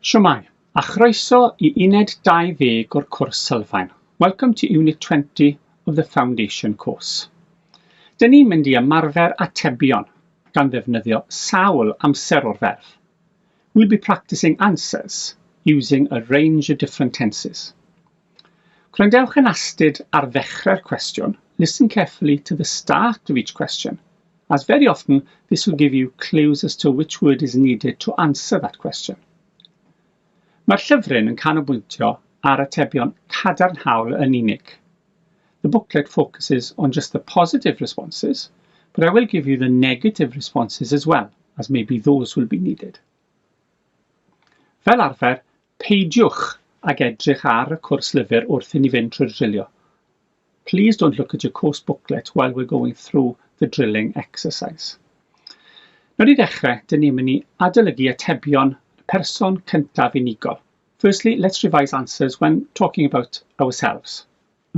Shwmae, a chroeso I Uned 20 o'r cwrs SYLFAEN. Welcome to Unit 20 of the Foundation course. Dyn ni'n mynd I ymarfer atebion gan ddefnyddio sawl amser o'r ferf. We'll be practicing answers using a range of different tenses. Gwrandewch yn astyd ar ddechrau'r cwestiwn. Listen carefully to the start of each question, as very often this will give you clues as to which word is needed to answer that question. Mae'r llyfryn yn canolbwyntio ar atebion cadarnhaol yn unig. The booklet focuses on just the positive responses, but I will give you the negative responses as well, as maybe those will be needed. Fel arfer, peidiwch ag edrych ar y cwrs lyfr wrth I ni fynd trwy'r drilio. Please don't look at your course booklet while we're going through the drilling exercise. Nawr I ddechrau, dyn ni'n mynd I adolygu atebion person cyntaf unigol. Firstly, let's revise answers when talking about ourselves.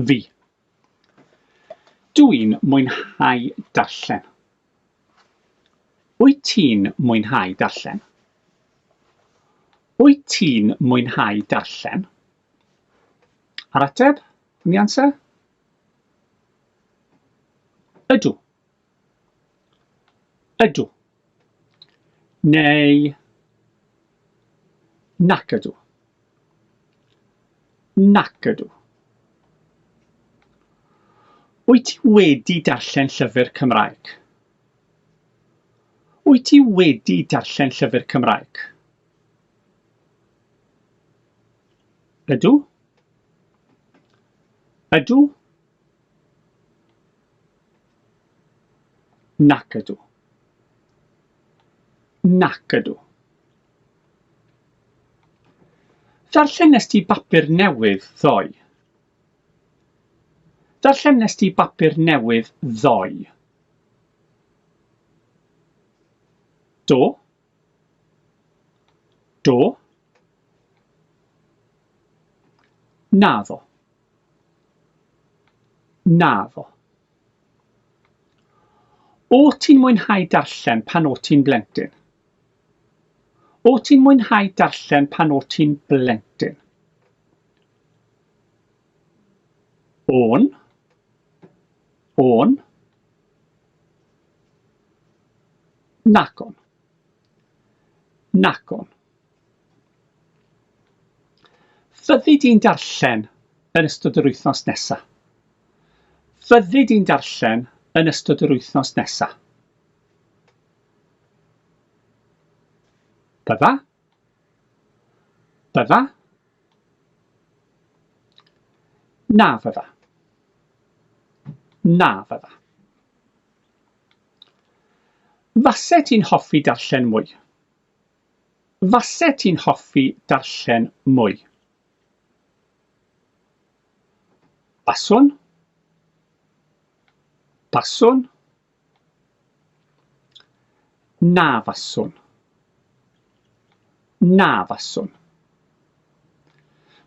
Fi. Dwi'n mwynhau darllen. Wyt ti'n mwynhau darllen? Wyt ti'n mwynhau darllen? Ar ateb, yn the answer? Ydw. Ydw. Neu nac ydw. Nac ydw. Wyt ti wedi darllen llyfr Cymraeg? Wyt ti wedi darllen llyfr Cymraeg? Ydw. Ydw. Nac ydw. Nac ydw. Darllen nes ti bapur newydd ddoe? Darllen nes ti bapur newydd ddoe? Do. Do. Naddo. Naddo. O ti'n mwynhau darllen pan o ti'n blentyn? O ti'n mwynhau darllen pan o ti'n blentyn? On. On. Nac on. Nac on. Fyddi di'n darllen yn ystod yr wythnos nesaf? Fyddi di'n darllen yn ystod yr wythnos nesaf? Bydda? Bydda? Na fydda. Na fydda. Fase ti'n hoffi darllen mwy? Fase ti'n hoffi darllen mwy? Baswn? Baswn? Na faswn. Na faswn.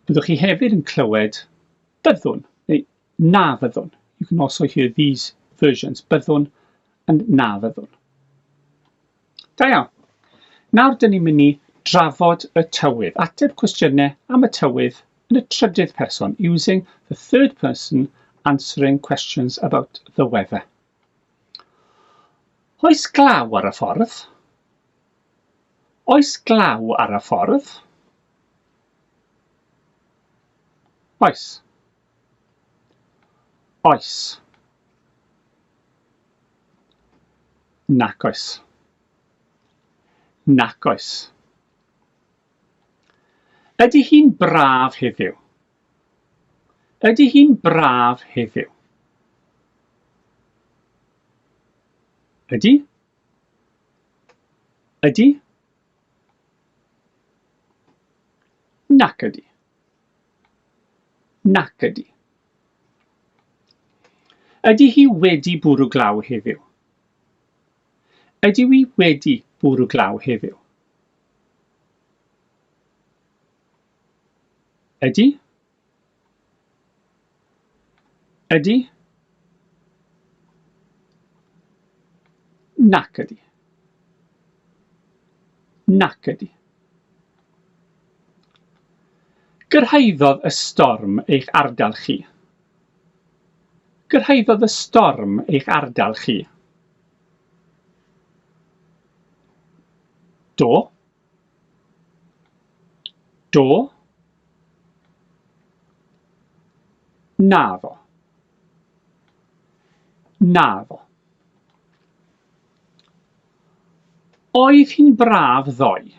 Byddwch chi hefyd yn clywed byddwn, neu na fyddwn. You can also hear these versions, byddwn and na fyddwn. Da iawn. Nawr dyn ni'n mynd I drafod y tywydd, ateb cwestiynau am y tywydd yn y trydydd person, using the third person answering questions about the weather. Oes glaw ar y ffordd? Oes glaw ar y ffordd? Oes. Oes. Nac oes. Nac oes. Ydy hi'n braf heddiw? Ydy hi'n braf heddiw? Ydy? Ydy? Nac ydy. Nac ydy. Ydy hi wedi bwrw glaw heddiw? Ydy hi wedi bwrw glaw heddiw? Ydy? Ydy? Nac ydy. Nac ydy. Gyrhaeddodd y storm eich ardal chi? Gyrhaeddodd y storm eich ardal chi? Do. Do. Naddo. Naddo. Oedd hi'n braf ddoe?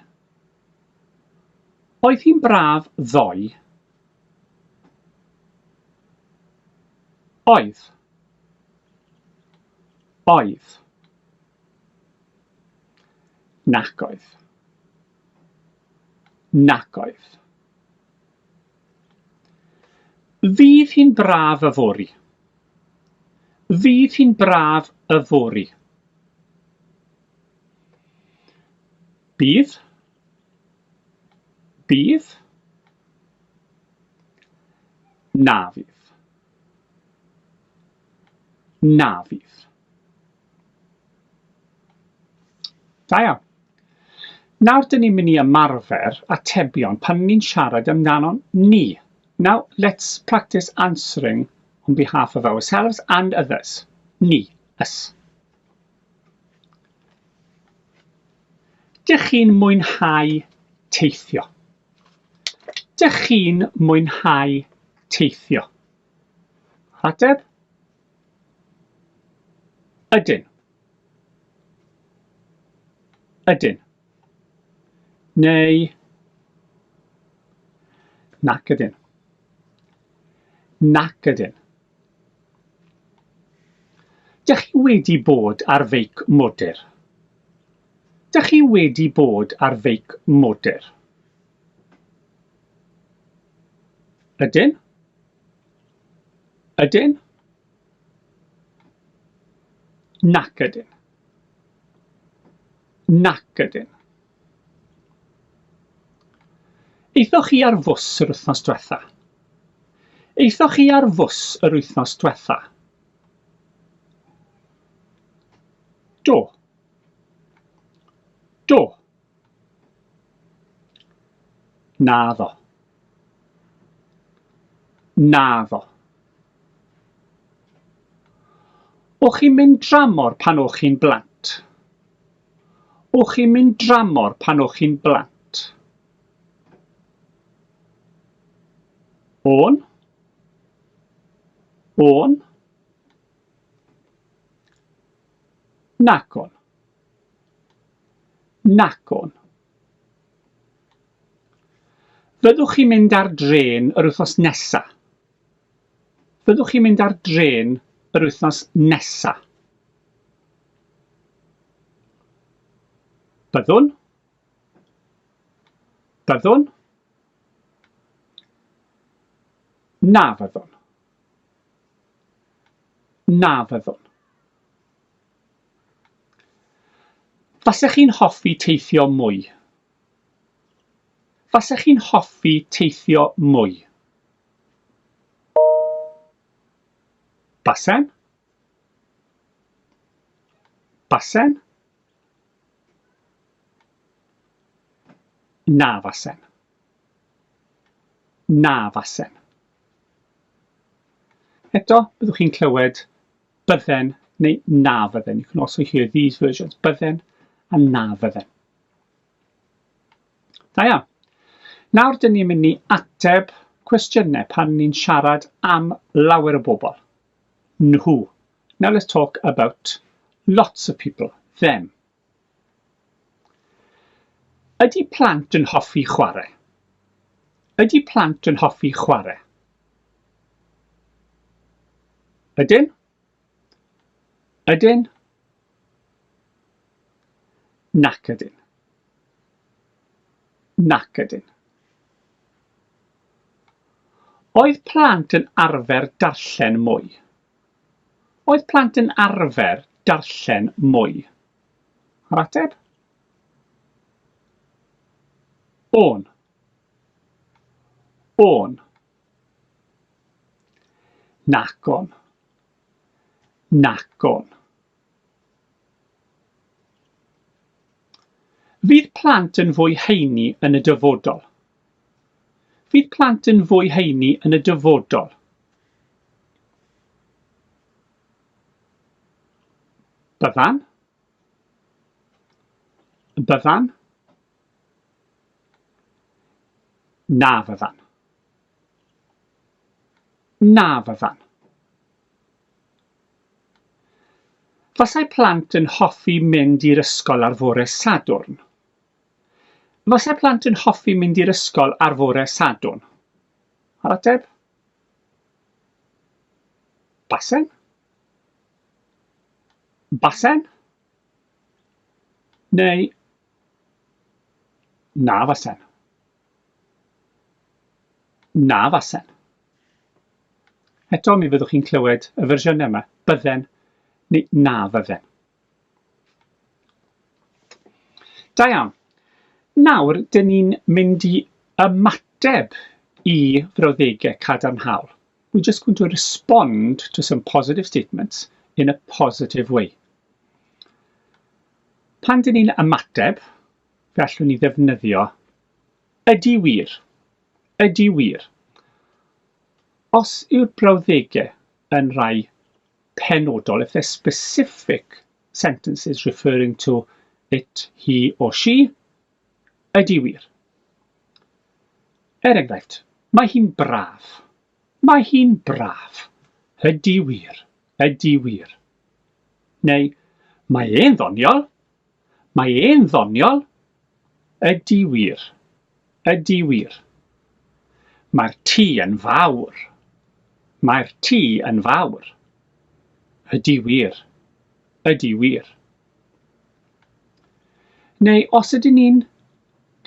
Oedd hi'n braf ddoe? Oedd. Oedd. Nac oedd. Nac oedd. Fydd hi'n braf yfory? Fydd hi'n braf yfory? Bydd. Bydd. Na fydd. Na fydd. Da iawn. Nawr dyn ni'n mynd i ymarfer atebion pan ni'n siarad amdano ni. Now let's practice answering on behalf of ourselves and others. Ni, us. Dych chi'n mwynhau teithio? Dych chi'n mwynhau teithio? Ateb? Ydyn. Ydyn. Neu nac ydyn. Nac ydyn. Dych chi wedi bod ar feic modur? Dych chi wedi bod ar feic modur? Ydyn? Ydyn? Nac ydyn. Nac ydyn. Eithoch chi ar fws yr wythnos diwetha? Eithoch chi ar fws yr wythnos diwetha? Do. Do. Naddo. Naddo. O'ch chi'n mynd dramor pan o'ch chi'n blant? O'ch chi'n mynd dramor pan o'ch chi'n blant? On. On. Nac on. Nac on. Fyddwch chi'n mynd ar dren yr wythnos nesa? Fyddwch chi'n mynd ar dren yr wythnos nesa? Byddwn? Byddwn? Na fyddwn. Na fyddwn. Fasech chi'n hoffi teithio mwy? Fasech chi'n hoffi teithio mwy? Basen? Basen? Na fasen. Na fasen. Eto, byddwch chi'n clywed bydden neu na fydden. You can also hear these versions, bydden a na fydden. Da iawn. Nawr dyn ni'n mynd i ateb cwestiynau pan ni'n siarad am lawer o bobl. Nhw. Now let's talk about lots of people, them. Ydy plant yn hoffi chwarae? Ydy plant yn hoffi chwarae? Ydyn? Ydyn? Nac ydyn. Nac ydyn. Oedd plant yn arfer darllen mwy? Oedd plant yn arfer darllen mwy? Yr ateb? On. On. Nac on. Nac on. Fydd plant yn fwy heini yn y dyfodol? Fydd plant yn fwy heini yn y dyfodol? Byddan? Byddan? Na fyddan. Na fyddan. Fasai plant yn hoffi mynd i'r ysgol ar fore Sadwrn? Fasai plant yn hoffi mynd i'r ysgol ar fore Sadwrn? Yr ateb? Basen? Basen? Neu na fasen? Na fasen. Eto mi fyddwch chi'n clywed y fersiwn yma, bydden neu na fydden. Da iawn. Nawr, dyn ni'n mynd i ymateb i frawddegau cadarnhaol. We're just going to respond to some positive statements in a positive way. Pan dyn ni'n ymateb, fe allwn ni ddefnyddio ydi wir, ydi wir. Os yw'r brawddegau yn rai penodol, if they're specific sentences referring to it, he or she, ydi wir. Enghraifft, mae hi'n braf. Mae hi'n braf. Ydi wir, ydi wir. Neu, mae e'n ddoniol. Mae e'n ddoniol. Ydi wir, ydi wir. Mae'r tŷ yn fawr. Mae'r tŷ yn fawr. Ydi wir, ydi wir. Neu os ydyn ni'n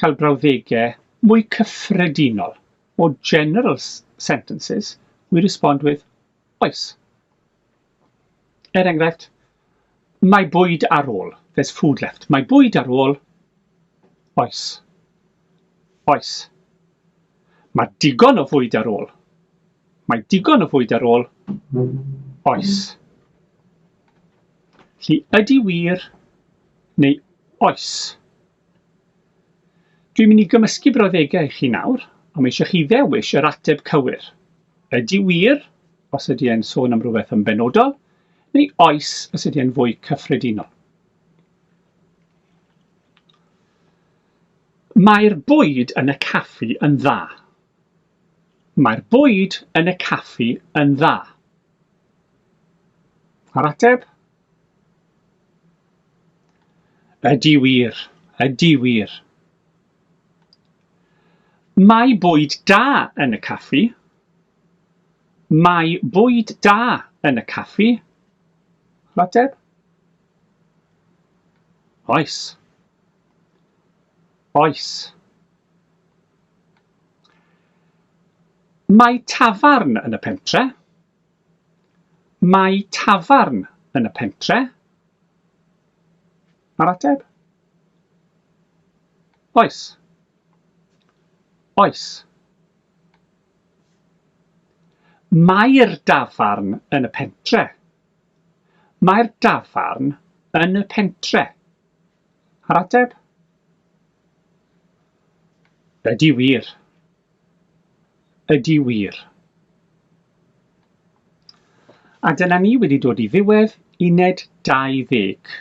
cael brawddegau mwy cyffredinol, or general sentences, we respond with oes. Enghraifft, mae bwyd ar ôl. There's food left. Mae bwyd ar ôl. Oes. Oes. Mae digon o fwyd ar ôl. Mae digon o fwyd ar ôl. Oes. Felly, ydi wir neu oes. Dwi'n mynd i gymysgu brawddegau i chi nawr, a mae eisiau chi ddewis yr ateb cywir. Ydi wir, os ydy e'n sôn am rhywbeth yn benodol, neu oes, os ydy e'n fwy cyffredinol. Mae'r bwyd yn y caffi yn dda. Mae'r bwyd yn y caffi yn dda. Yr ateb? Ydi wir, ydi wir. Mae bwyd da yn y caffi. Mae bwyd da yn y caffi. Yr ateb? Oes. Oes. Mae tafarn yn y pentre. Mae tafarn yn y pentre. Yr ateb? Oes. Oes. Mae'r dafarn yn y pentre. Mae'r dafarn yn y pentre. Yr ateb? Ydi wir. Ydi wir. A dyna ni wedi dod i ddiwedd uned 20.